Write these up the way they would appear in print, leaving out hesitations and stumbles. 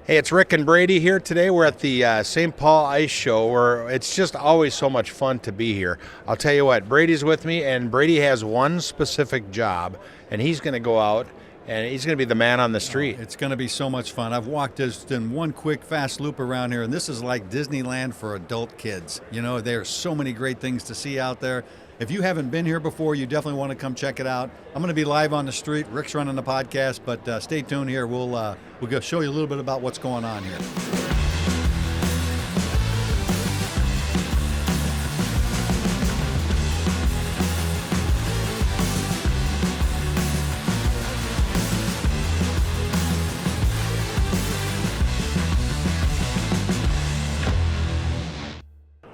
Hey, it's Rick and Brady here today. We're at the St. Paul Ice Show, where it's just always so much fun to be here. I'll tell you what, Brady's with me, and Brady has one specific job, and he's going to go out, and he's going to be the man on the street. It's going to be so much fun. I've walked just in one quick, fast loop around here, and this is like Disneyland for adult kids. You know, there's so many great things to see out there. If you haven't been here before, you definitely want to come check it out. I'm going to be live on the street. Rick's running the podcast, but stay tuned here. We'll go show you a little bit about what's going on here.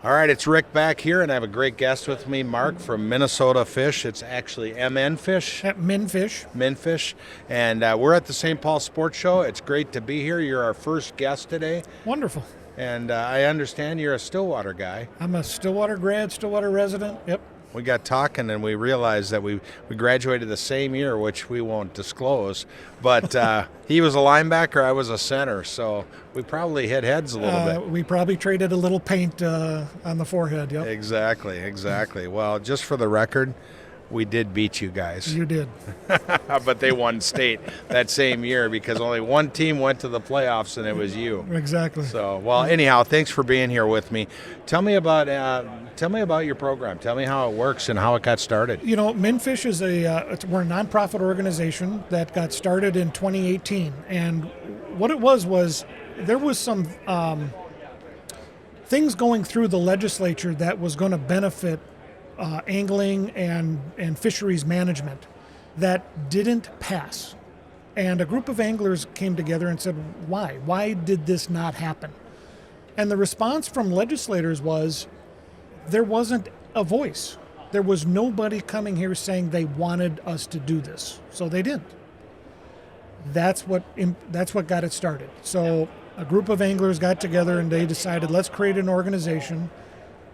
All right, it's Rick back here, and I have a great guest with me, Mark from Minnesota Fish. It's actually MN Fish. Minfish. Minfish. And we're at the St. Paul Sports Show. It's great to be here. You're our first guest today. Wonderful. And I understand you're a Stillwater guy. I'm a Stillwater grad, Stillwater resident. Yep. We got talking and we realized that we graduated the same year, which we won't disclose. But he was a linebacker, I was a center, so we probably hit heads a little bit. We probably traded a little paint on the forehead. Yep. Exactly. Well, just for the record, we did beat you guys. You did. But they won state that same year because only one team went to the playoffs, and it was you. Exactly. So, well, anyhow, thanks for being here with me. Tell me about your program. Tell me how it works and how it got started. You know, Minfish is we're a nonprofit organization that got started in 2018, and what it was there was some things going through the legislature that was going to benefit angling and fisheries management that didn't pass. And a group of anglers came together and said, why? Why did this not happen? And the response from legislators was there wasn't a voice. There was nobody coming here saying they wanted us to do this. So they didn't. That's what got it started. So a group of anglers got together and they decided, let's create an organization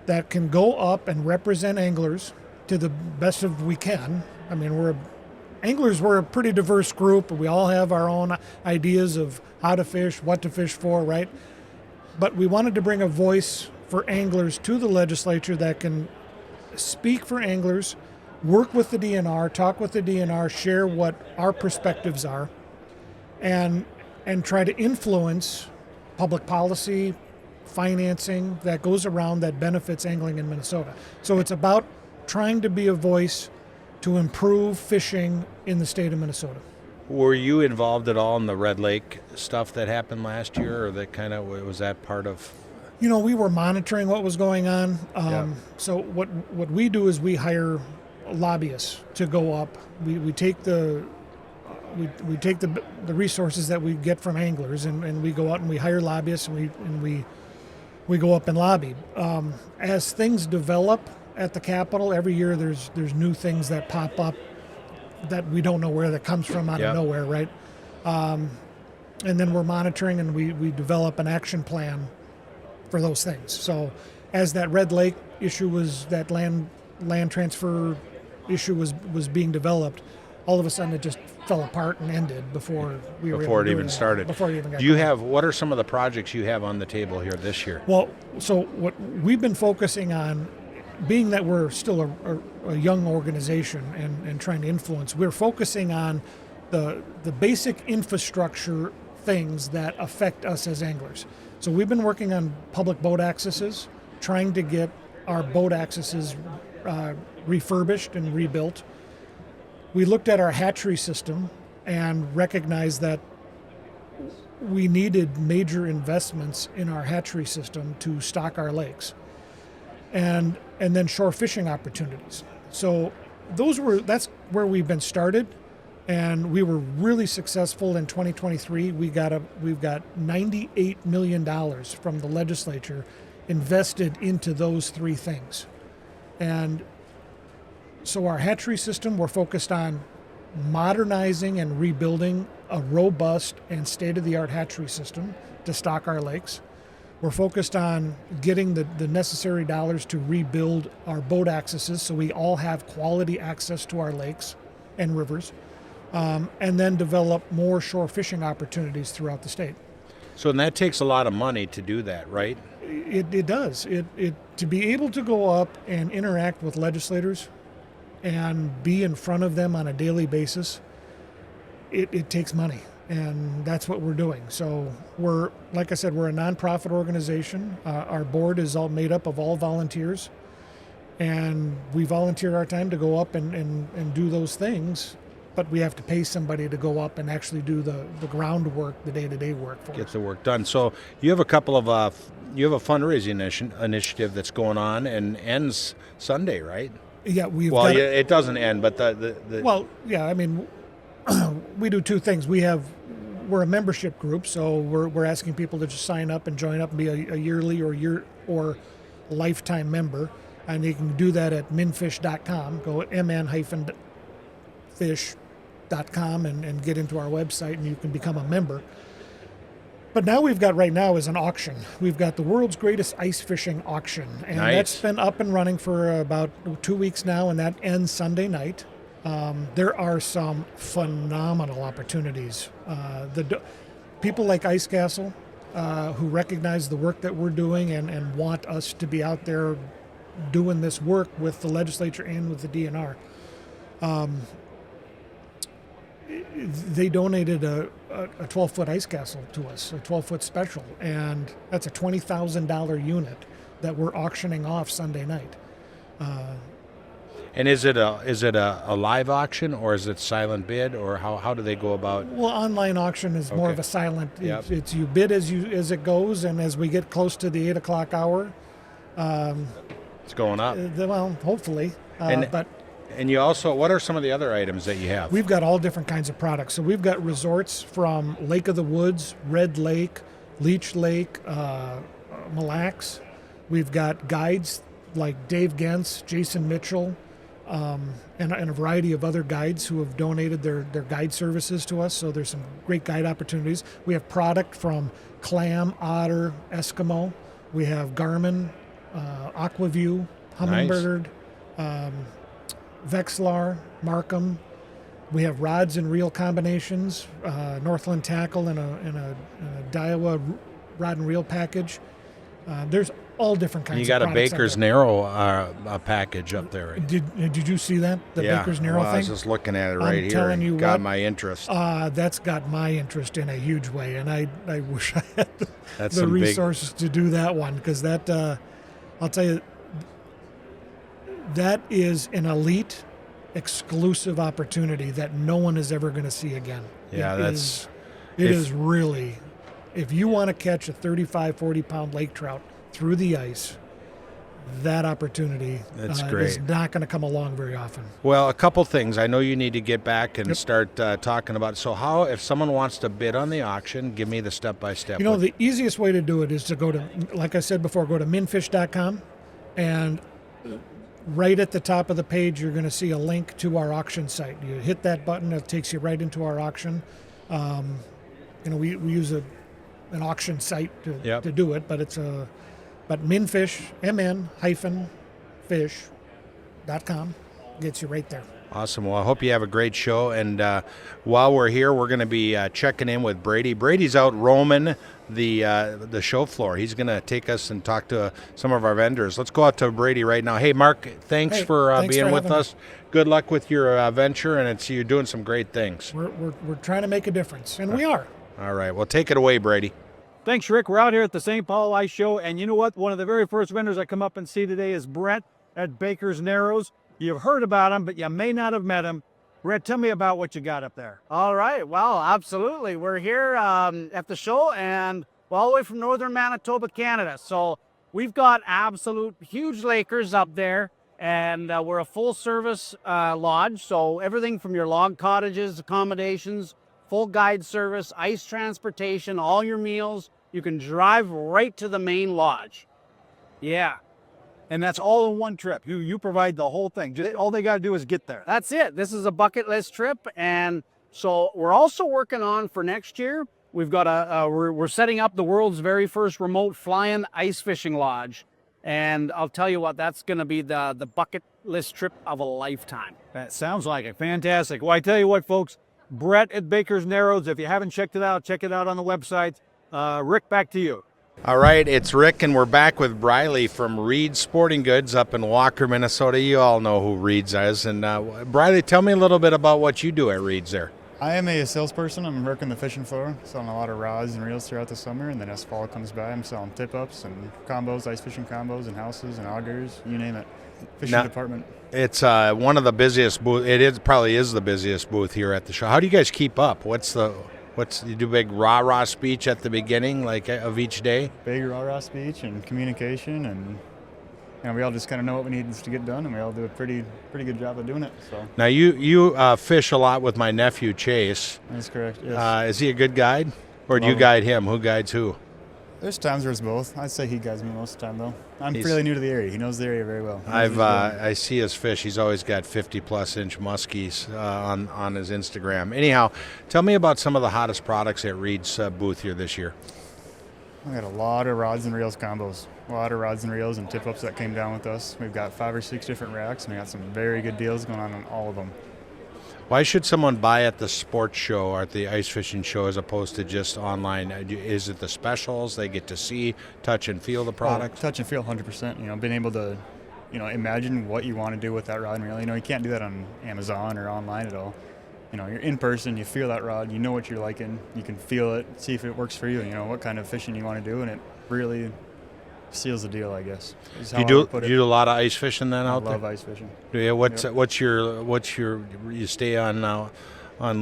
that can go up and represent anglers to the best of we can. I mean, anglers, we're a pretty diverse group. We all have our own ideas of how to fish, what to fish for, right? But we wanted to bring a voice for anglers to the legislature that can speak for anglers, work with the DNR, talk with the DNR, share what our perspectives are, and try to influence public policy, financing that goes around that benefits angling in Minnesota. So it's about trying to be a voice to improve fishing in the state of Minnesota. Were you involved at all in the Red Lake stuff that happened last year, or was that part of? You know, we were monitoring what was going on. So what we do is we hire lobbyists to go up. We take the resources that we get from anglers and we go out and we hire lobbyists and we go up and lobby. As things develop at the Capitol, every year there's new things that pop up that we don't know where that comes from out of nowhere, right? And then we're monitoring and we develop an action plan for those things. So as that Red Lake issue that land transfer issue was being developed, all of a sudden it just fell apart and ended before it even started. Before it even got going. What are some of the projects you have on the table here this year? Well, so what we've been focusing on, being that we're still a young organization and trying to influence, we're focusing on the basic infrastructure things that affect us as anglers. So we've been working on public boat accesses, trying to get our boat accesses refurbished and rebuilt. We looked at our hatchery system and recognized that we needed major investments in our hatchery system to stock our lakes, and then shore fishing opportunities. So that's where we've been started, and we were really successful in 2023. We've got $98 million from the legislature invested into those three things, and so our hatchery system, we're focused on modernizing and rebuilding a robust and state-of-the-art hatchery system to stock our lakes. We're focused on getting the necessary dollars to rebuild our boat accesses so we all have quality access to our lakes and rivers, and then develop more shore fishing opportunities throughout the state. So and that takes a lot of money to do that, right? It does. It to be able to go up and interact with legislators and be in front of them on a daily basis, it takes money, and that's what we're doing. So we're, like I said, we're a nonprofit organization. Our board is all made up of all volunteers, and we volunteer our time to go up and do those things, but we have to pay somebody to go up and actually do the groundwork, the day-to-day work for Get us. the work done. So you have a couple of you have a fundraising initiative that's going on and ends Sunday, right? Yeah, we've Well, got yeah, it doesn't end, but the Well, yeah, I mean, we do two things. We're a membership group, so we're asking people to just sign up and join up and be a yearly or lifetime member, and you can do that at minfish.com. Go mn-fish.com and get into our website, and you can become a member. But now right now is an auction. We've got the world's greatest ice fishing auction, and Nice. that's been up and running for about 2 weeks now, and that ends Sunday night. There are some phenomenal opportunities. People like Ice Castle, who recognize the work that we're doing and want us to be out there doing this work with the legislature and with the DNR. They donated a 12-foot ice castle to us, a 12-foot special, and that's a $20,000 unit that we're auctioning off Sunday night. and is it a live auction or is it silent bid, or how do they go about? Well, online auction is more Okay. of a silent. Yep. It's you bid as it goes, and as we get close to the 8 o'clock hour, It's going up. well, hopefully. And- But And you also, what are some of the other items that you have? we've got all different kinds of products. So we've got resorts from Lake of the Woods, Red Lake, Leech Lake, Mille Lacs. We've got guides like Dave Gentz, Jason Mitchell, and a variety of other guides who have donated their guide services to us. So there's some great guide opportunities. We have product from Clam, Otter, Eskimo. We have Garmin, Aquaview, Humminbird, Vexlar, Markham. We have rods and reel combinations, Northland Tackle and a Daiwa rod and reel package. There's all different kinds You of got a products out Baker's there. Narrow package up there. Did you see that? The Yeah, Baker's Narrow well, I was thing? just looking at it right here. telling you got what, my interest. That's got my interest in a huge way, and I wish I had That's the some big- resources to do that one, because that, I'll tell you, that is an elite, exclusive opportunity that no one is ever going to see again. Yeah, It that's- It if- is really, if you want to catch a 35, 40-pound lake trout through the ice, that opportunity That's is great. not going to come along very often. Well, a couple things. I know you need to get back and start talking about it. So how, if someone wants to bid on the auction, give me the step-by-step. You know, the easiest way to do it is to go to, like I said before, go to minfish.com, and right at the top of the page, you're going to see a link to our auction site. You hit that button, it takes you right into our auction. We use an auction site to do it, but but minfish, mn-fish.com gets you right there. Awesome. Well, I hope you have a great show. And while we're here, we're going to be checking in with Brady. Brady's out roaming the show floor. He's going to take us and talk to some of our vendors. Let's go out to Brady right now. Hey, Mark, thanks for thanks being for with having me. us. Good luck with your venture, and you're doing some great things. We're trying to make a difference, and we are. All right. Well, take it away, Brady. Thanks, Rick. We're out here at the St. Paul Ice Show, and you know what? One of the very first vendors I come up and see today is Brett at Baker's Narrows. You've heard about him, but you may not have met him. Brett, tell me about what you got up there. All right. Well, absolutely. We're here at the show, and all the way from northern Manitoba, Canada. So we've got absolute huge lakers up there, and we're a full-service lodge. So everything from your log cottages, accommodations, full guide service, ice transportation, all your meals. You can drive right to the main lodge. Yeah. And that's all in one trip. You provide the whole thing. All they got to do is get there. That's it. This is a bucket list trip, and so we're also working on for next year. We've got we're setting up the world's very first remote fly-in ice fishing lodge, and I'll tell you what, that's going to be the bucket list trip of a lifetime. That sounds like it. Fantastic. Well, I tell you what, folks, Brett at Baker's Narrows, if you haven't checked it out on the website. Rick, back to you. All right, it's Rick, and we're back with Briley from Reed's Sporting Goods up in Walker, Minnesota. You all know who Reed's is. And Briley, tell me a little bit about what you do at Reed's there. I am a salesperson. I'm working the fishing floor, selling a lot of rods and reels throughout the summer. And then as fall comes by, I'm selling tip-ups and combos, ice fishing combos and houses and augers, you name it. Fishing department. It's one of the busiest booth. Probably is the busiest booth here at the show. How do you guys keep up? You do big rah-rah speech at the beginning, like of each day? Big rah-rah speech and communication, and we all just kind of know what we need to get done, and we all do a pretty good job of doing it. So Now you fish a lot with my nephew Chase. that's correct. Yes. Is he a good guide, or do you guide him? Who guides who? There's times where it's both. I'd say he guides me most of the time, though. I'm He's- fairly new to the area. He knows the area very well. He knows his area. I see his fish. He's always got 50+ inch muskies on his Instagram. Anyhow, tell me about some of the hottest products at Reed's booth here this year. We got a lot of rods and reels combos. A lot of rods and reels and tip-ups that came down with us. We've got 5 or 6 different racks, and we got some very good deals going on all of them. Why should someone buy at the sports show or at the ice fishing show as opposed to just online? Is it the specials? They get to see, touch, and feel the product? Touch and feel 100%. Being able to, imagine what you want to do with that rod and reel. You can't do that on Amazon or online at all. You're in person, you feel that rod, you know what you're liking, you can feel it, see if it works for you, what kind of fishing you want to do, and it really seals the deal, I guess. You do a lot of ice fishing then out there? I love ice fishing. Yeah. What's your you stay on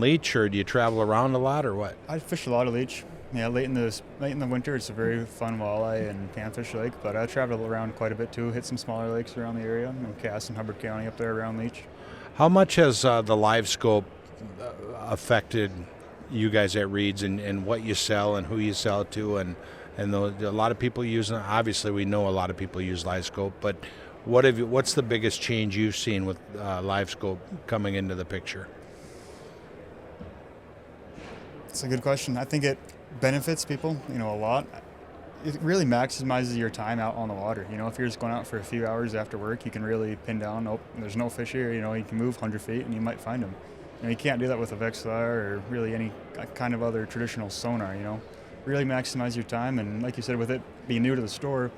leech, or do you travel around a lot, or what? I fish a lot of leech. Yeah, late in the winter, it's a very fun walleye and panfish lake, but I travel around quite a bit too, hit some smaller lakes around the area, and Cass and Hubbard County up there around leech. How much has the live scope affected you guys at Reed's and what you sell and who you sell it to, and a lot of people use it. Obviously, we know a lot of people use live scope, but what's the biggest change you've seen with live scope coming into the picture? It's a good question. I think it benefits people, a lot. It really maximizes your time out on the water. If you're just going out for a few hours after work, you can really pin down, oh, there's no fish here. You can move 100 feet and you might find them. You can't do that with a Vexlar or really any kind of other traditional sonar, Really maximize your time, and like you said, with it being new to the store,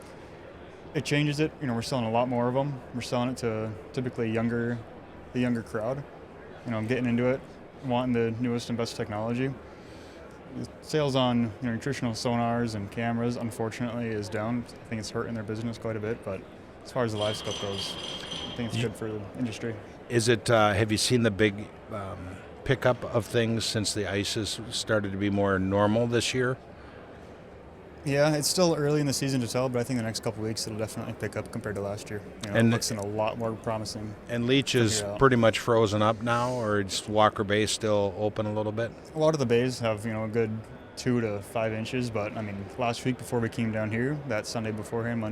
it changes it. We're selling a lot more of them. We're selling it to typically the younger crowd, getting into it, wanting the newest and best technology. The sales on traditional sonars and cameras, unfortunately, is down. I think it's hurting their business quite a bit, but as far as the live scope goes, I think it's good for the industry. Is it? Have you seen the big pickup of things since the ice has started to be more normal this year? Yeah, it's still early in the season to tell, but I think the next couple of weeks it'll definitely pick up compared to last year. And it looks a lot more promising. And Leech is pretty much frozen up now, or is Walker Bay still open a little bit? A lot of the bays have a good 2 to 5 inches, but last week before we came down here, that Monday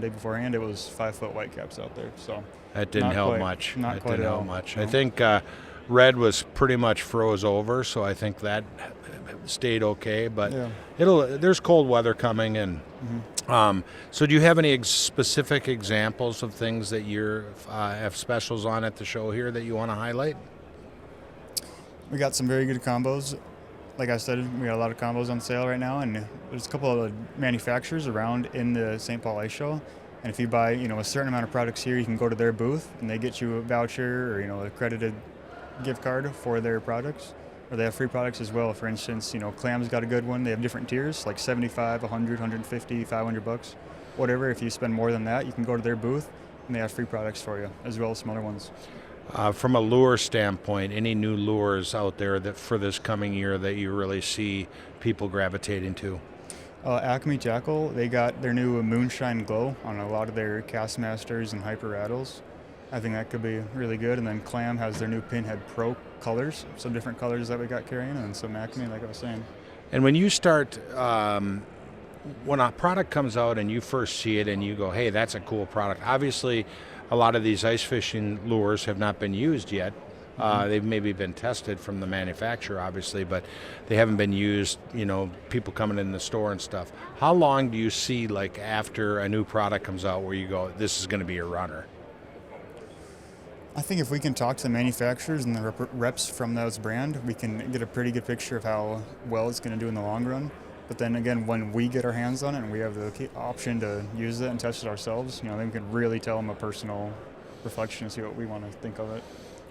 beforehand, it was 5-foot whitecaps out there. So that didn't help much. Not quite at all. Much. No. I think red was pretty much froze over, so I think that stayed okay. But there's cold weather coming, and so do you have any specific examples of things that you have specials on at the show here that you want to highlight? We got some very good combos. Like I said, we got a lot of combos on sale right now, and there's a couple of manufacturers around in the St. Paul Ice Show. And if you buy, a certain amount of products here, you can go to their booth, and they get you a voucher or, a credited gift card for their products. Or they have free products as well. For instance, Clam's got a good one. They have different tiers, like 75, 100, 150, $500. Whatever. If you spend more than that, you can go to their booth, and they have free products for you, as well as some other ones. From a lure standpoint, any new lures out there that for this coming year that you really see people gravitating to? Acme Tackle, they got their new Moonshine Glow on a lot of their Castmasters and Hyper Rattles. I think that could be really good. And then Clam has their new Pinhead Pro colors, some different colors that we got carrying, and some Acme, like I was saying. And when you start, when a product comes out and you first see it and you go, hey, that's a cool product, obviously a lot of these ice fishing lures have not been used yet. They've maybe been tested from the manufacturer, obviously, but they haven't been used, people coming in the store and stuff. How long do you see, like, after a new product comes out where you go, this is going to be a runner? I think if we can talk to the manufacturers and the reps from those brand, we can get a pretty good picture of how well it's going to do in the long run. But then again, when we get our hands on it and we have the option to use it and test it ourselves, then we can really tell them a personal reflection and see what we want to think of it.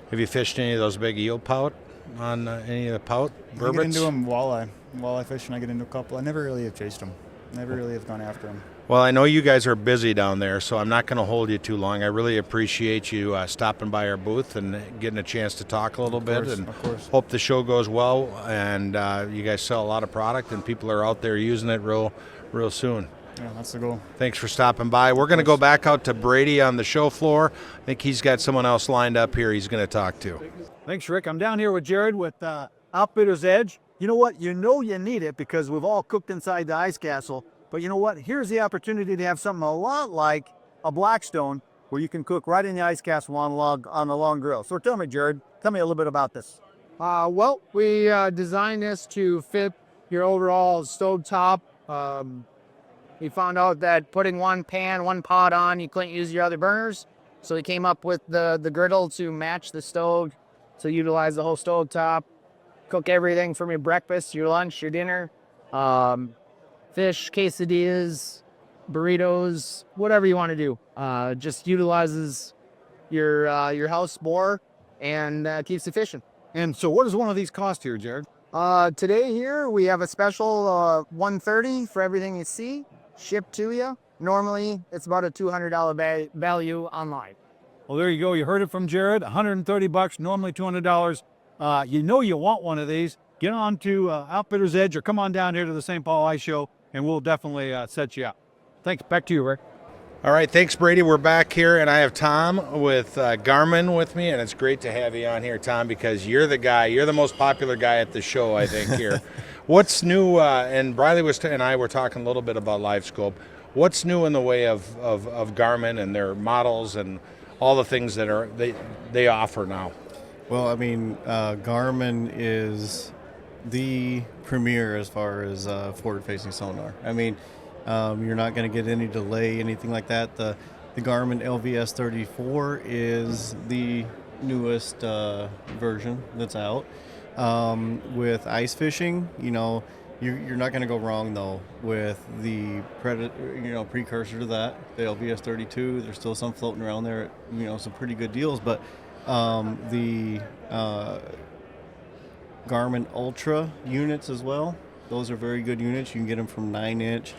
Have you fished any of those big eel pout on any of the pout I burbot? get into them walleye fishing. I get into a couple. I never really have chased them. Never really have gone after them. Well, I know you guys are busy down there, so I'm not going to hold you too long. I really appreciate you stopping by our booth and getting a chance to talk a little bit. And Of course. hope the show goes well. And you guys sell a lot of product, and people are out there using it real soon. Yeah, that's the goal. Thanks for stopping by. We're going to go back out to Brady on the show floor. I think he's got someone else lined up here he's going to talk to. Thanks, Rick. I'm down here with Jared with Outfitter's Edge. You know what? You need it because we've all cooked inside the ice castle. But you know what? Here's the opportunity to have something a lot like a Blackstone where you can cook right in the ice castle on the long grill. So tell me, Jared, tell me a little bit about this. Well, we designed this to fit your overall stove top. We found out that putting one pot on, you couldn't use your other burners. So we came up with the griddle to match the stove, to utilize the whole stove top. Cook everything from your breakfast, your lunch, your dinner. Fish, quesadillas, burritos, whatever you want to do. Just utilizes your house more and keeps it fishing. And so what does one of these cost here, Jared? Today here we have a special $130 for everything you see, shipped to you. Normally it's about a $200 value online. Well, there you go. You heard it from Jared. $130, normally $200. You want one of these. Get on to Outfitter's Edge or come on down here to the St. Paul Ice Show, and we'll definitely set you up. Thanks. Back to you, Rick. All right, thanks, Brady. We're back here, and I have Tom with Garmin with me, and it's great to have you on here, Tom, because you're the guy. You're the most popular guy at the show, I think, here. What's new, and Briley and I were talking a little bit about LiveScope. What's new in the way of Garmin and their models and all the things that they offer now? Well, I mean, Garmin is the premier as far as forward-facing sonar. I mean, you're not going to get any delay, anything like that. The Garmin LVS 34 is the newest version that's out. With ice fishing, you're not going to go wrong though with the precursor to that, the LVS 32. There's still some floating around there, some pretty good deals, but the Garmin Ultra units as well. Those are very good units. You can get them from 9-inch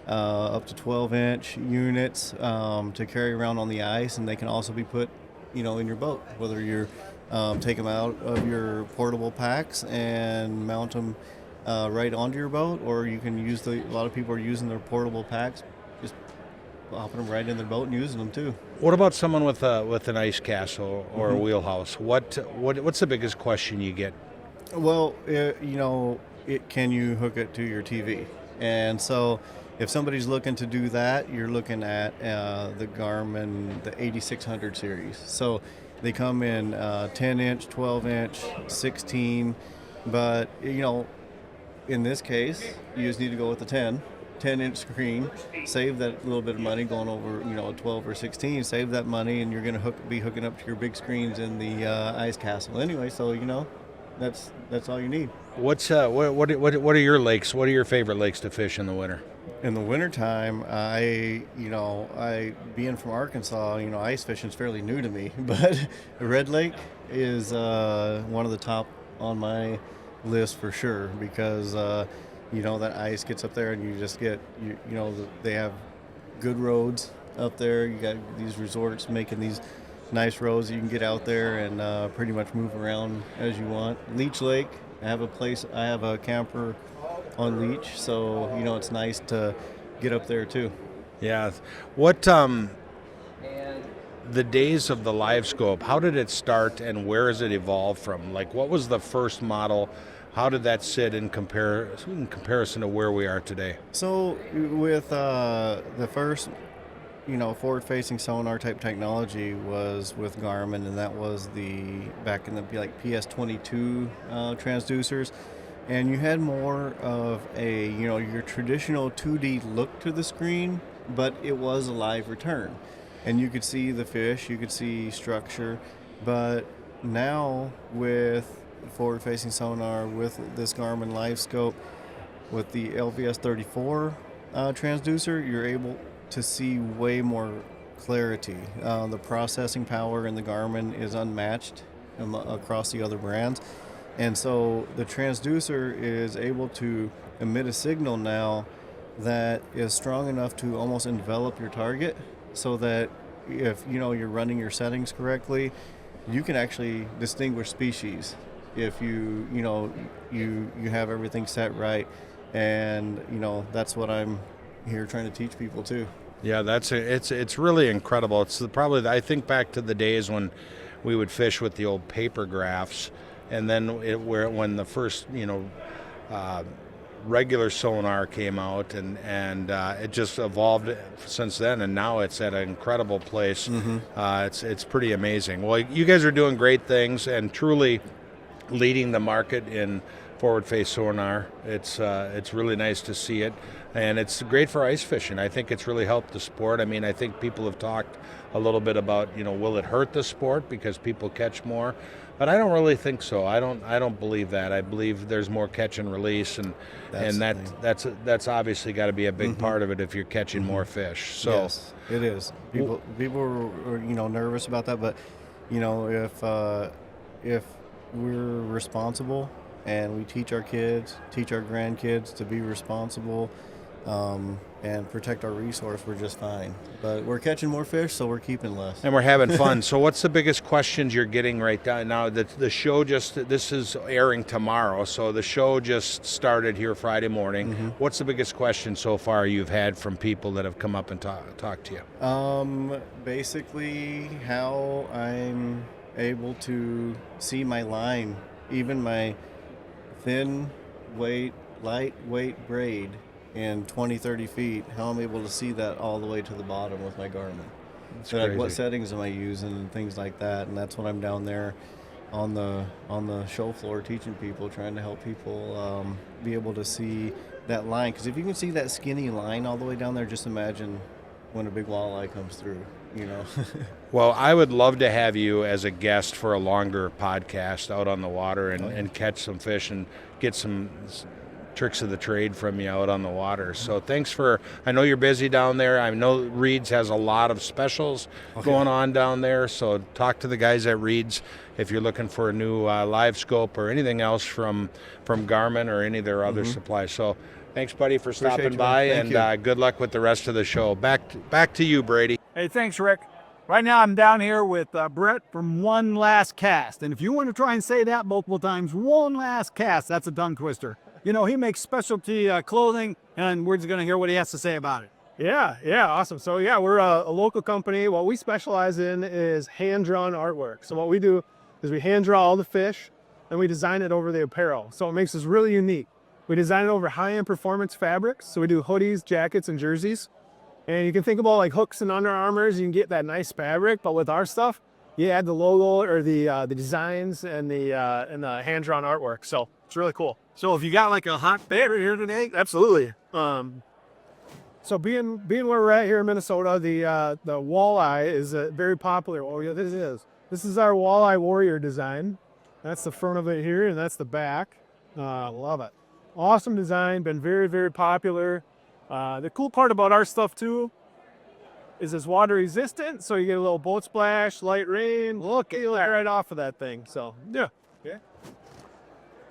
up to 12-inch units to carry around on the ice, and they can also be put, in your boat, whether you're take them out of your portable packs and mount them right onto your boat, or you can use a lot of people are using their portable packs, just popping them right in their boat and using them too. What about someone with an ice castle or a wheelhouse? What's the biggest question you get? Well, can you hook it to your TV? And so if somebody's looking to do that, you're looking at the Garmin, the 8600 series. So they come in 10-inch, 12-inch, 16, but, in this case, you just need to go with the 10-inch screen, save that little bit of money going over, a 12 or 16, save that money, and you're going to be hooking up to your big screens in the ice castle anyway, so, that's all you need. What are your lakes? What are your favorite lakes to fish in the winter? In the wintertime, I being from Arkansas, ice fishing is fairly new to me, but Red Lake is one of the top on my list for sure, because that ice gets up there and you just get they have good roads up there. You got these resorts making these nice roads that you can get out there and pretty much move around as you want. Leech Lake, I have a camper on Leech, so it's nice to get up there too. Yeah. What the days of the LiveScope, how did it start and where has it evolved from? Like, what was the first model? How did that sit in comparison to where we are today? So with the first forward-facing sonar type technology was with Garmin, and that was back in the PS22 transducers. And you had more of a, your traditional 2D look to the screen, but it was a live return. And you could see the fish, you could see structure. But now with forward-facing sonar, with this Garmin LiveScope, with the LVS 34 transducer, you're able to see way more clarity. The processing power in the Garmin is unmatched across the other brands. And so the transducer is able to emit a signal now that is strong enough to almost envelop your target, so that if you're running your settings correctly, you can actually distinguish species if you have everything set right. And that's what I'm here trying to teach people too. Yeah, it's really incredible. It's probably, I think back to the days when we would fish with the old paper graphs, and then when the first regular sonar came out, and it just evolved since then, and now it's at an incredible place. It's pretty amazing. Well, you guys are doing great things and truly leading the market in forward face sonar. It's really nice to see it, and it's great for ice fishing. I think it's really helped the sport. I mean, I think people have talked a little bit about, will it hurt the sport because people catch more? But I don't really think so. I don't believe that. I believe there's more catch and release, and that's obviously got to be a big part of it if you're catching more fish. So yes, it is. People are nervous about that, but if we're responsible and we teach our kids, teach our grandkids to be responsible, and protect our resource, we're just fine. But we're catching more fish, so we're keeping less. And we're having fun. So what's the biggest questions you're getting right now? The show this is airing tomorrow, so the show just started here Friday morning. What's the biggest question so far you've had from people that have come up and talked to you? Basically how I'm able to see my line, even my thin weight, lightweight braid in 20-30 feet, how I'm able to see that all the way to the bottom with my Garmin. So like, what settings am I using and things like that, and that's when I'm down there on the show floor teaching people, trying to help people be able to see that line. Because if you can see that skinny line all the way down there, just imagine when a big walleye comes through. Well, I would love to have you as a guest for a longer podcast out on the water and catch some fish and get some tricks of the trade from you out on the water. So thanks I know you're busy down there. I know Reed's has a lot of specials going on down there. So talk to the guys at Reed's if you're looking for a new live scope or anything else from Garmin or any of their other supplies. So thanks, buddy, for stopping by, and good luck with the rest of the show. Back to you, Brady. Hey, thanks, Rick. Right now I'm down here with Brett from One Last Cast. And if you want to try and say that multiple times, One Last Cast, that's a tongue twister. He makes specialty clothing, and we're just going to hear what he has to say about it. Yeah, awesome. So we're a local company. What we specialize in is hand-drawn artwork. So what we do is we hand-draw all the fish, and we design it over the apparel. So it makes us really unique. We design it over high-end performance fabrics. So we do hoodies, jackets, and jerseys. And you can think about like hooks and Under Armours. You can get that nice fabric, but with our stuff, you add the logo or the designs and the hand-drawn artwork. So it's really cool. So if you got like a hot favorite here today, Absolutely. So being where we're at here in Minnesota, the walleye is very popular. Oh yeah, this is our walleye warrior design. That's the front of it here, and that's the back. Love it. Awesome design. Been very, very popular. The cool part about our stuff too is it's water resistant, so you get a little boat splash, light rain. Look, right off of that thing. So yeah.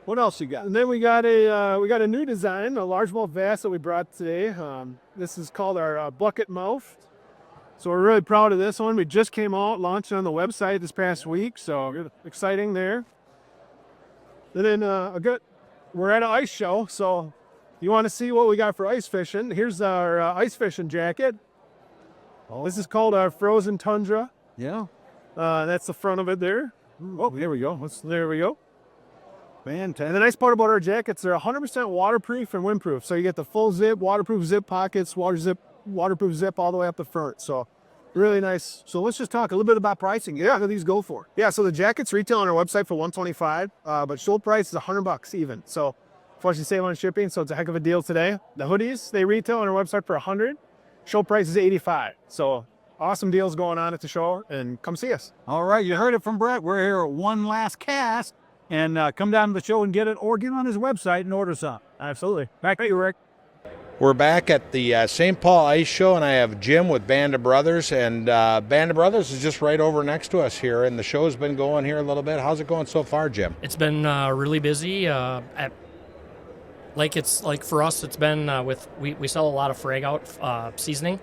What else you got? And then we got a new design, a largemouth bass that we brought today. This is called our bucket mouth. So we're really proud of this one. We just came out, launched on the website this past week, so exciting there. And then we're at an ice show, so you want to see what we got for ice fishing. Here's our ice fishing jacket. This is called our frozen tundra. Yeah. That's the front of it there. Oh, there we go. There we go. Fantastic. And the nice part about our jackets, they're 100% waterproof and windproof. So you get the full zip, waterproof zip pockets, waterproof zip all the way up the front. So really nice. So let's just talk a little bit about pricing. Yeah, what do these go for? Yeah, so the jackets retail on our website for $125, but show price is $100 even. So plus you save on shipping, so it's a heck of a deal today. The hoodies, they retail on our website for $100. Show price is $85. So awesome deals going on at the show, and come see us. All right, you heard it from Brett. We're here at One Last Cast. and come down to the show and get it, or get on his website and order some. Absolutely. Back to you, Rick. We're back at the St. Paul Ice Show, and I have Jim with Band of Brothers, and Band of Brothers is just right over next to us here, and the show's been going here a little bit. How's it going so far, Jim? It's been really busy. For us, it's been we sell a lot of frag out seasoning,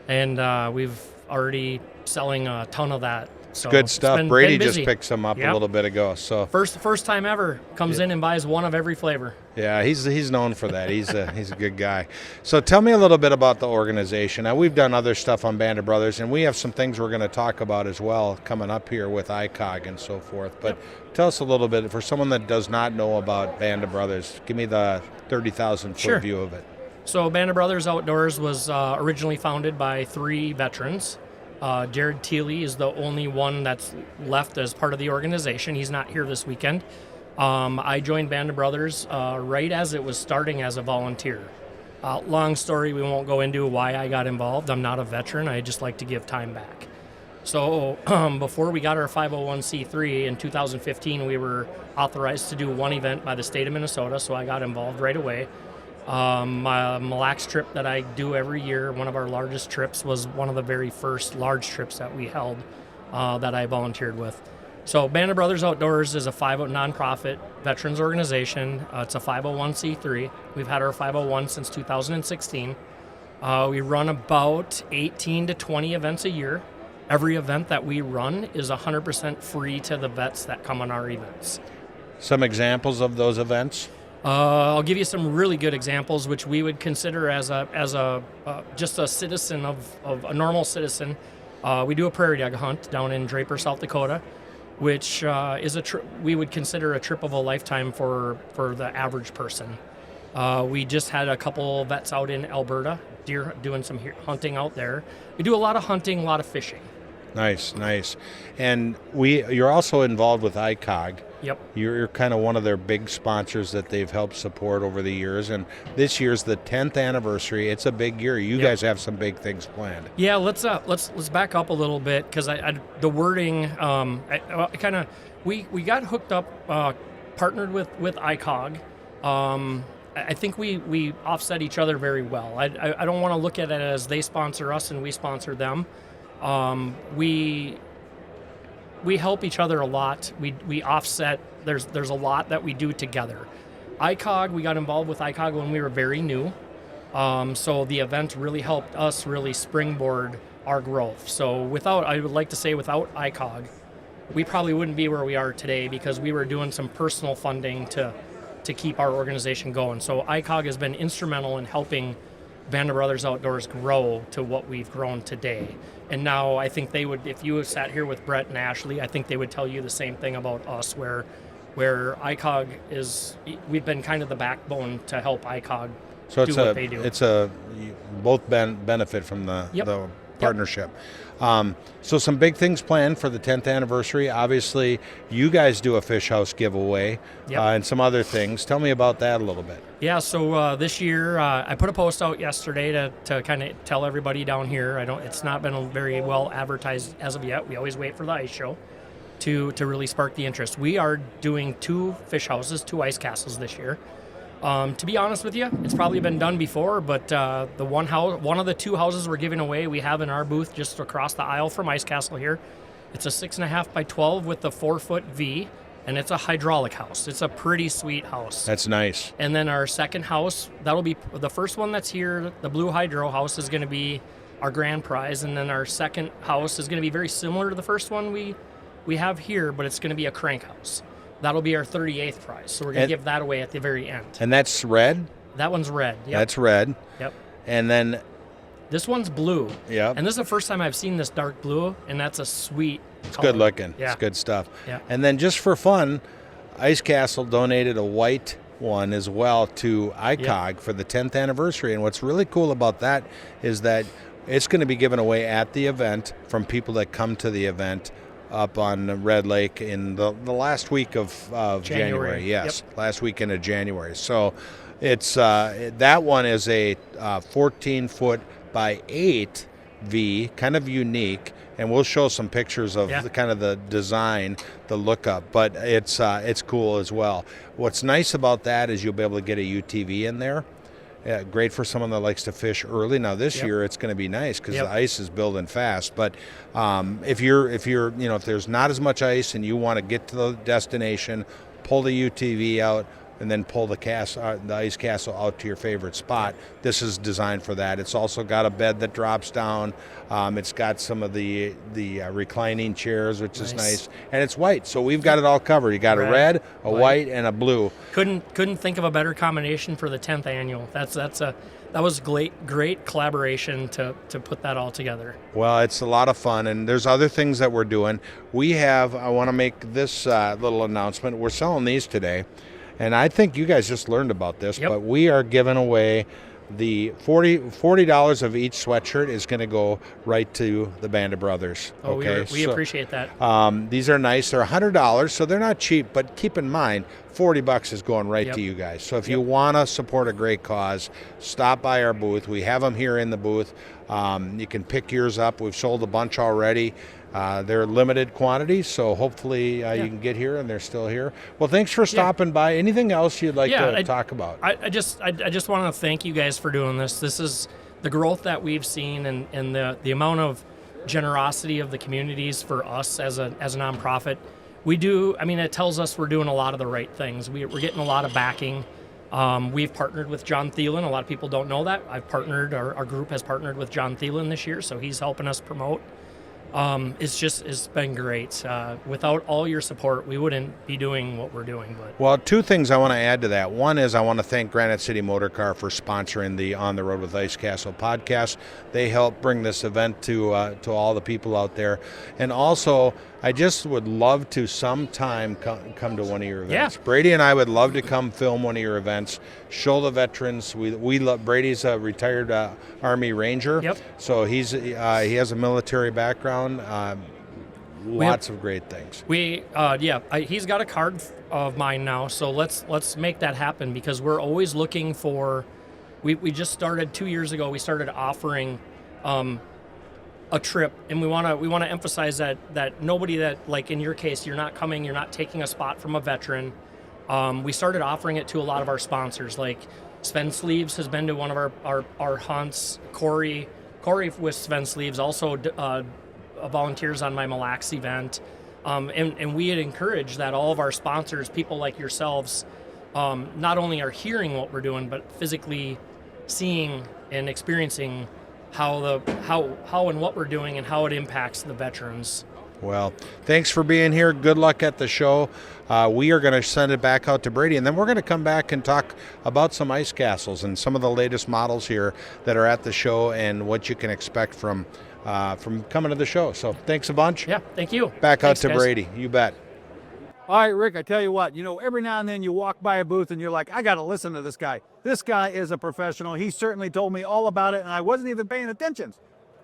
and we've already selling a ton of that. So Good stuff. Been Brady busy. just picked some up a little bit ago. So First time ever comes in and buys one of every flavor. yeah, he's known for that. He's a good guy. So tell me a little bit about the organization. Now, we've done other stuff on Band of Brothers, and we have some things we're going to talk about as well coming up here with ICOG and so forth. But tell us a little bit, for someone that does not know about Band of Brothers, give me the 30,000-foot Sure. view of it. So Band of Brothers Outdoors was originally founded by 3 veterans. Jared Teely is the only one that's left as part of the organization. He's not here this weekend. I joined Band of Brothers right as it was starting as a volunteer. Long story, we won't go into why I got involved. I'm not a veteran. I just like to give time back. So before we got our 501c3 in 2015, we were authorized to do one event by the state of Minnesota, so I got involved right away. My Mille Lacs trip that I do every year, one of our largest trips, was one of the very first large trips that we held that I volunteered with. So Band of Brothers Outdoors is a nonprofit veterans organization. It's a 501c3. We've had our 501 since 2016. We run about 18 to 20 events a year. Every event that we run is 100% free to the vets that come on our events. Some examples of those events? I'll give you some really good examples, which we would consider as just a citizen of a normal citizen. We do a prairie dog hunt down in Draper, South Dakota, which is we would consider a trip of a lifetime for the average person. We just had a couple vets out in Alberta, doing some hunting out there. We do a lot of hunting, a lot of fishing. Nice. And you're also involved with ICOG. Yep. You're kind of one of their big sponsors that they've helped support over the years. And this year's the 10th anniversary. It's a big year. You guys have some big things planned. Yeah, let's back up a little bit, because the wording we got hooked up, partnered with ICOG. I think we offset each other very well. I don't want to look at it as they sponsor us and we sponsor them. We help each other a lot. We offset. There's a lot that we do together. ICOG, we got involved with ICOG when we were very new. So the event really helped us really springboard our growth. So I would like to say without ICOG, we probably wouldn't be where we are today, because we were doing some personal funding to keep our organization going. So ICOG has been instrumental in helping Band of Brothers Outdoors grow to what we've grown today. And now I think they would, if you sat here with Brett and Ashley, I think they would tell you the same thing about us, where ICOG is, we've been kind of the backbone to help ICOG do what they do. It's both benefit from the partnership. So some big things planned for the 10th anniversary. Obviously, you guys do a fish house giveaway and some other things. Tell me about that a little bit. Yeah, so this year I put a post out yesterday to kind of tell everybody down here. It's not been very well advertised as of yet. We always wait for the ice show to really spark the interest. We are doing 2 fish houses, 2 ice castles this year. To be honest with you, it's probably been done before, but the one of the 2 houses we're giving away, we have in our booth just across the aisle from Ice Castle here. It's a 6.5 by 12 with the 4-foot V, and it's a hydraulic house. It's a pretty sweet house. That's nice. And then our second house, that'll be the first one that's here. The blue hydro house is going to be our grand prize, and then our second house is going to be very similar to the first one we have here, but it's going to be a crank house. That'll be our 38th prize, so we're going to give that away at the very end. And that's red? That one's red. Yep. That's red. Yep. And then this one's blue. Yep. And this is the first time I've seen this dark blue, and that's a sweet It's color. good looking. Yeah. It's good stuff. Yeah. And then just for fun, Ice Castle donated a white one as well to ICOG for the 10th anniversary. And what's really cool about that is that it's going to be given away at the event from people that come to the event up on Red Lake in the last week of January. Yes, last weekend of January. So it's that one is a 14-foot by 8 V, kind of unique. and we'll show some pictures of the kind of the design, the lookup, but it's cool as well. What's nice about that is you'll be able to get a UTV in there. Great for someone that likes to fish early. Now this year it's going to be nice because the ice is building fast. But if there's not as much ice and you want to get to the destination, pull the UTV out and then pull the ice castle out to your favorite spot. This is designed for that. It's also got a bed that drops down. It's got some of the reclining chairs, which is nice, and it's white. So we've got it all covered. You got a red, a white, and a blue. Couldn't think of a better combination for the 10th annual. That was great collaboration to put that all together. Well, it's a lot of fun, and there's other things that we're doing. I want to make this little announcement. We're selling these today. And I think you guys just learned about this, but we are giving away the $40 of each sweatshirt is going to go right to the Band of Brothers. Oh, we appreciate that. These are nice. They're $100, so they're not cheap, but keep in mind, $40 is going right to you guys. So if you want to support a great cause, stop by our booth. We have them here in the booth. You can pick yours up. We've sold a bunch already. They're limited quantities, so hopefully you can get here, and they're still here. Well, thanks for stopping by. Anything else you'd like to talk about? I just want to thank you guys for doing this. This is the growth that we've seen, and the amount of generosity of the communities for us as a nonprofit. We do. I mean, it tells us we're doing a lot of the right things. We're getting a lot of backing. We've partnered with John Thielen. A lot of people don't know that. Our group has partnered with John Thielen this year, so he's helping us promote. It's been great. Without all your support, we wouldn't be doing what we're doing. Well, two things I want to add to that. One is I want to thank Granite City Motor Car for sponsoring the On the Road with Ice Castle podcast. They help bring this event to all the people out there. And also, I just would love to sometime come to one of your events. Brady and I would love to come film one of your events, show the veterans. We love Brady's a retired Army Ranger, so he has a military background. Lots of great things. He's got a card of mine now, so let's make that happen because we're always looking for. We just started 2 years ago. We started offering. A trip, and we want to emphasize that nobody that, like in your case, you're not taking a spot from a veteran. We started offering it to a lot of our sponsors, like Sven Sleeves has been to one of our hunts. Corey with Sven Sleeves also volunteers on my Mille Lacs event, and we had encouraged that all of our sponsors, people like yourselves, not only are hearing what we're doing, but physically seeing and experiencing how and what we're doing and how it impacts the veterans. Well, thanks for being here. Good luck at the show. We are going to send it back out to Brady, and then we're going to come back and talk about some ice castles and some of the latest models here that are at the show and what you can expect from coming to the show. So thanks a bunch. Yeah, thank you. Thanks, out to guys. Brady. You bet. All right, Rick, I tell you what, every now and then you walk by a booth and you're like, I got to listen to this guy. This guy is a professional. He certainly told me all about it, and I wasn't even paying attention.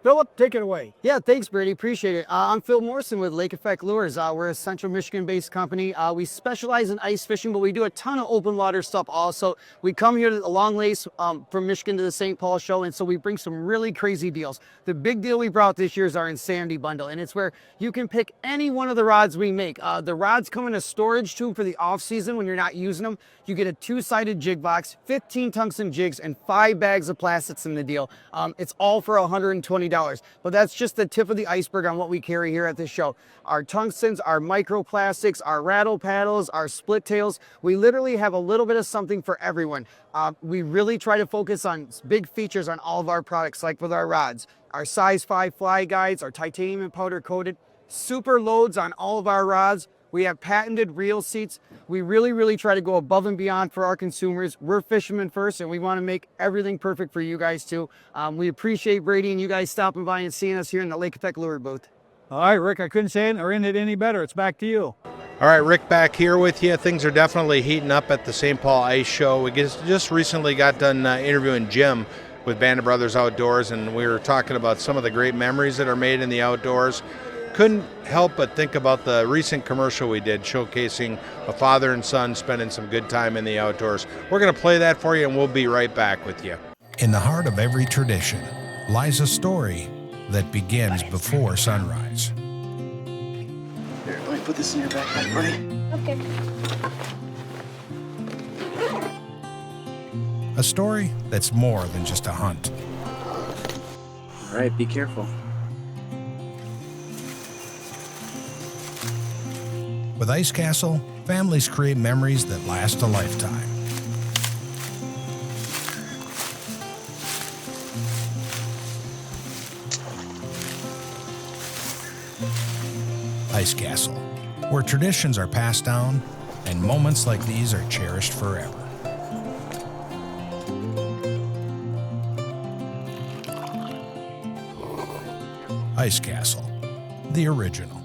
Philip, take it away. Yeah, thanks, Brady. Appreciate it. I'm Phil Morrison with Lake Effect Lures. We're a Central Michigan-based company. We specialize in ice fishing, but we do a ton of open water stuff also. We come here to a long ways from Michigan to the St. Paul show, and so we bring some really crazy deals. The big deal we brought this year is our Insanity Bundle, and it's where you can pick any one of the rods we make. The rods come in a storage tube for the off-season when you're not using them. You get a two-sided jig box, 15 tungsten jigs, and 5 bags of plastics in the deal. It's all for $120. But that's just the tip of the iceberg on what we carry here at this show. Our tungstens, our microplastics, our rattle paddles, our split tails. We literally have a little bit of something for everyone. We really try to focus on big features on all of our products, like with our rods, our size 5 fly guides, our titanium and powder coated, super loads on all of our rods. We have patented reel seats. We really try to go above and beyond for our consumers. We're fishermen first, and we want to make everything perfect for you guys too. We appreciate Brady and you guys stopping by and seeing us here in the Lake Effect Lure booth. All right, Rick, I couldn't say it or end it any better. It's back to you. All right, Rick back here with you. Things are definitely heating up at the St. Paul Ice Show. We just recently got done interviewing Jim with Band of Brothers Outdoors, and we were talking about some of the great memories that are made in the outdoors. Couldn't help but think about the recent commercial we did showcasing a father and son spending some good time in the outdoors. We're going to play that for you, and we'll be right back with you. In the heart of every tradition lies a story that begins before sunrise. Here, let me put this in your backpack, buddy. Okay. A story that's more than just a hunt. All right, be careful. With Ice Castle, families create memories that last a lifetime. Ice Castle, where traditions are passed down and moments like these are cherished forever. Ice Castle, the original,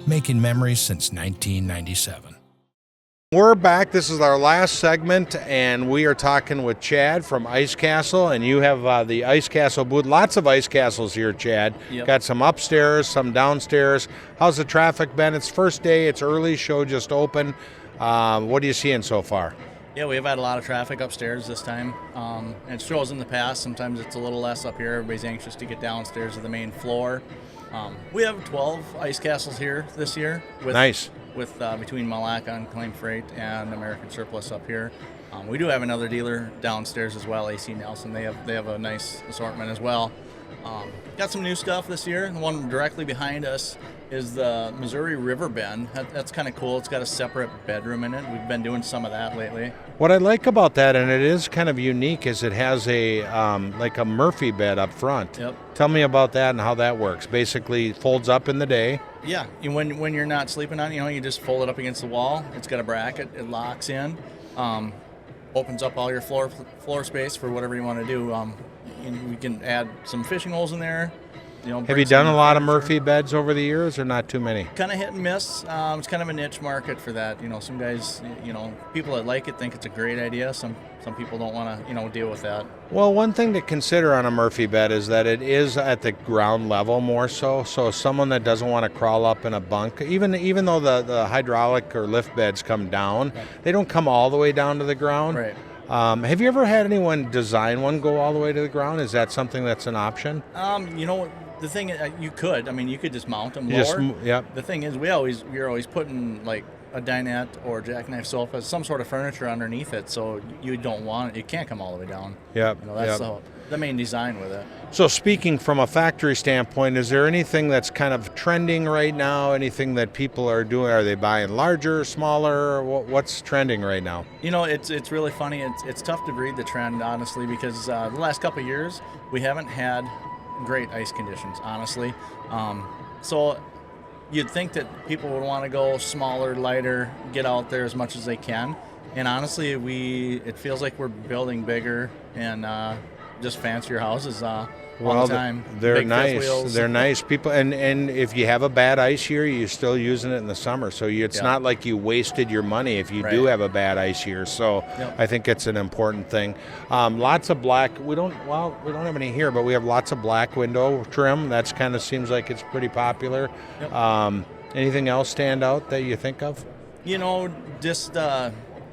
making memories since 1997. We're back. This is our last segment, and we are talking with Chad from Ice Castle, and you have the Ice Castle booth. Lots of Ice Castles here, Chad. Yep. Got some upstairs, some downstairs. How's the traffic been? It's first day. It's early. Show just opened. What are you seeing so far? Yeah, we've had a lot of traffic upstairs this time. It shows in the past. Sometimes it's a little less up here. Everybody's anxious to get downstairs to the main floor. We have 12 ice castles here this year. Nice. With between Malacca and Claim Freight and American Surplus up here. We do have another dealer downstairs as well, AC Nelson. They have a nice assortment as well. Got some new stuff this year. The one directly behind us is the Missouri River Bend. That's kind of cool. It's got a separate bedroom in it. We've been doing some of that lately. What I like about that, and it is kind of unique, is it has a like a Murphy bed up front. Yep. Tell me about that and how that works. Basically, folds up in the day. Yeah, when you're not sleeping on it, you just fold it up against the wall. It's got a bracket. It locks in. Opens up all your floor space for whatever you want to do. We can add some fishing holes in there. Have you done a lot of Murphy beds over the years, or not too many? Kind of hit and miss. It's kind of a niche market for that. Some guys, people that like it think it's a great idea. Some people don't want to, deal with that. Well, one thing to consider on a Murphy bed is that it is at the ground level more so. So someone that doesn't want to crawl up in a bunk, even though the hydraulic or lift beds come down, they don't come all the way down to the ground. Right. Have you ever had anyone design one go all the way to the ground? Is that something that's an option? The thing you could. You could just mount them lower. Yep. The thing is, we're always putting like a dinette or jackknife sofa, some sort of furniture underneath it, so you don't want it. You can't come all the way down. Yep. That's the main design with it. So speaking from a factory standpoint, is there anything that's kind of trending right now? Anything that people are doing? Are they buying larger, smaller? What's trending right now? It's really funny. It's tough to read the trend, honestly, because the last couple of years we haven't had great ice conditions, honestly. So you'd think that people would want to go smaller, lighter, get out there as much as they can. And honestly, it feels like we're building bigger and just fancier houses all the time. They're Big nice. fifth wheels. They're nice people, and if you have a bad ice year, you're still using it in the summer. So it's not like you wasted your money if you do have a bad ice year. So I think it's an important thing. Lots of black. We don't have any here, but we have lots of black window trim. That's kind of seems like it's pretty popular. Yep. Anything else stand out that you think of? Just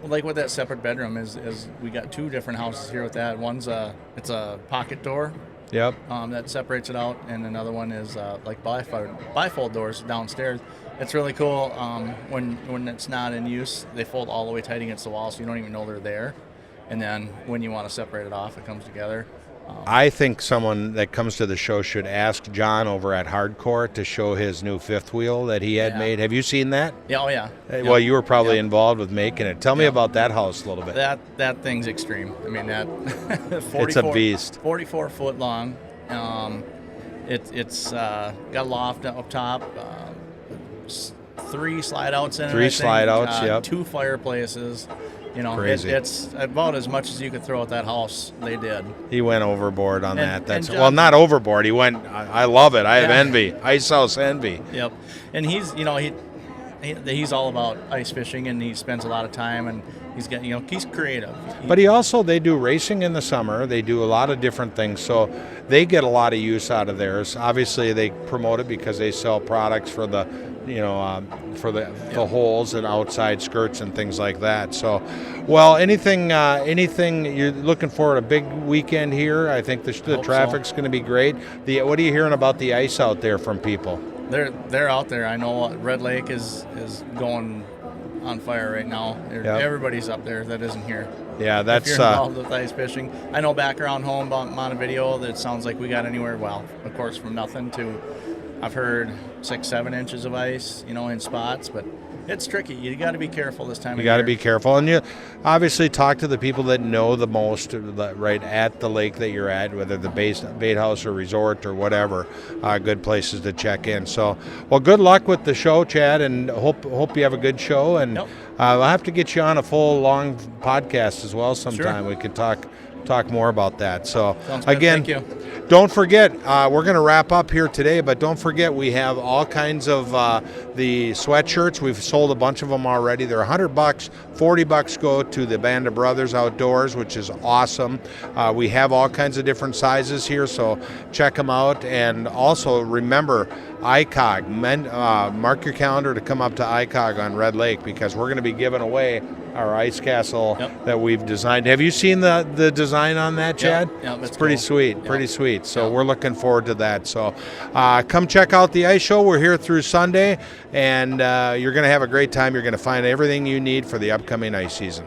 like with that separate bedroom is we got two different houses here with that. One's it's a pocket door. Yep. That separates it out, and another one is like bifold doors downstairs. It's really cool. When it's not in use, they fold all the way tight against the wall, so you don't even know they're there. And then when you want to separate it off, it comes together. I think someone that comes to the show should ask John over at Hardcore to show his new fifth wheel that he had made. Have you seen that? Yeah, oh yeah. Well, you were probably involved with making it. Tell me about that house a little bit. That thing's extreme. That it's a beast. 44 foot long. It's got a loft up top. 3 slide outs in it. 3 slide outs. Yep. 2 fireplaces. Crazy. It's about as much as you could throw at that house. They did. He went overboard on that. That's John, not overboard. He went. I love it. I have envy. Ice house envy. Yep. And he's all about ice fishing, and he spends a lot of time, and he's creative. But they do racing in the summer. They do a lot of different things, so they get a lot of use out of theirs. Obviously, they promote it because they sell products for the, the holes and outside skirts and things like that. So, well, anything you're looking for a big weekend here? I think the traffic's going to be great. What are you hearing about the ice out there from people? They're out there. I know Red Lake is going on fire right now. Everybody's up there that isn't here. Yeah, that's if you're involved with ice fishing. I know back around home about Montevideo, that sounds like we got anywhere. Well, of course, from nothing to, I've heard 6-7 inches of ice, in spots, but it's tricky. You got to be careful this time of year. You got to be careful, and you obviously talk to the people that know the most, right at the lake that you're at, whether the bait house or resort or whatever. Good places to check in. So, well, good luck with the show, Chad, and hope you have a good show. And we'll have to get you on a full long podcast as well sometime. Sure. We can talk more about that. So again, thank you. Don't forget, we're going to wrap up here today, but don't forget we have all kinds of the sweatshirts. We've sold a bunch of them already. They're $100. $40 go to the Band of Brothers Outdoors, which is awesome. We have all kinds of different sizes here, so check them out. And also remember, ICOG. Mark your calendar to come up to ICOG on Red Lake, because we're going to be giving away our ice castle that we've designed. Have you seen the design on that, Chad? Yeah, it's pretty sweet, pretty sweet. So we're looking forward to that. So come check out the ice show. We're here through Sunday, and you're going to have a great time. You're going to find everything you need for the upcoming ice season.